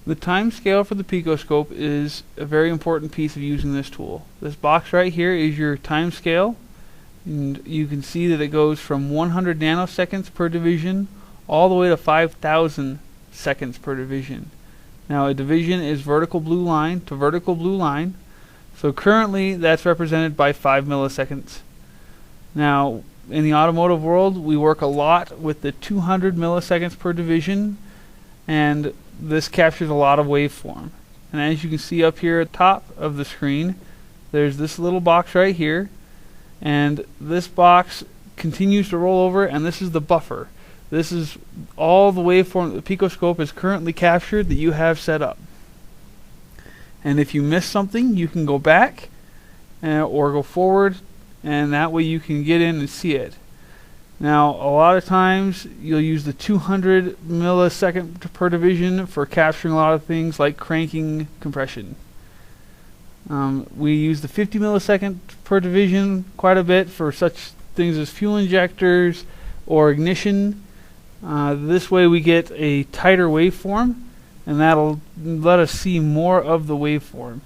The time scale for the Picoscope is a very important piece of using this tool. This box right here is your time scale, and you can see that it goes from 100 nanoseconds per division all the way to 5,000 seconds per division. Now a division is vertical blue line to vertical blue line, so currently that's represented by 5 milliseconds. Now in the automotive world we work a lot with the 200 milliseconds per division, and this captures a lot of waveform. And as you can see up here at the top of the screen, there's this little box right here, and this box continues to roll over, and this is the buffer. This is all the waveform that the Picoscope has currently captured that you have set up. And if you miss something, you can go back or go forward, and that way you can get in and see it. Now a lot of times you'll use the 200 millisecond per division for capturing a lot of things like cranking compression. We use the 50 millisecond per division quite a bit for such things as fuel injectors or ignition. This way we get a tighter waveform, and that'll let us see more of the waveform.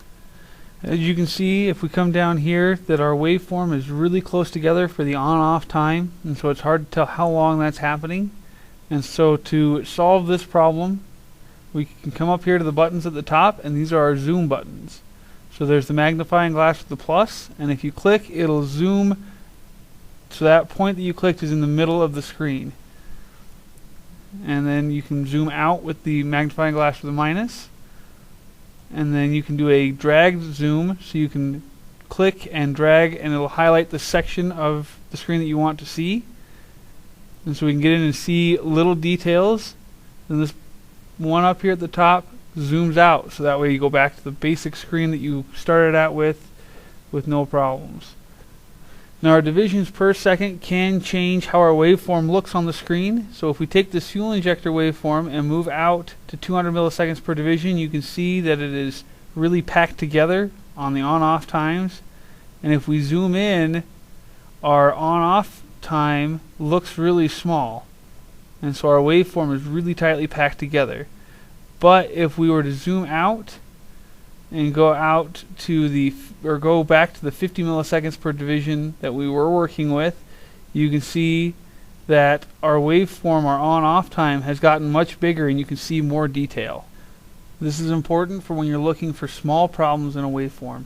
As you can see, if we come down here, that our waveform is really close together for the on-off time, and so it's hard to tell how long that's happening. And so to solve this problem, we can come up here to the buttons at the top, and these are our zoom buttons. So there's the magnifying glass with the plus, and if you click, it'll zoom, so that point that you clicked is in the middle of the screen. And then you can zoom out with the magnifying glass with the minus. And then you can do a drag zoom, so you can click and drag and it'll highlight the section of the screen that you want to see. And so we can get in and see little details. And this one up here at the top zooms out, so that way you go back to the basic screen that you started out with no problems. Now our divisions per second can change how our waveform looks on the screen. So if we take this fuel injector waveform and move out to 200 milliseconds per division, you can see that it is really packed together on the on-off times. And if we zoom in, our on-off time looks really small. And so our waveform is really tightly packed together. But if we were to zoom out and go out to go back to the 50 milliseconds per division that we were working with, you can see that our waveform, our on-off time, has gotten much bigger, and you can see more detail. This is important for when you're looking for small problems in a waveform.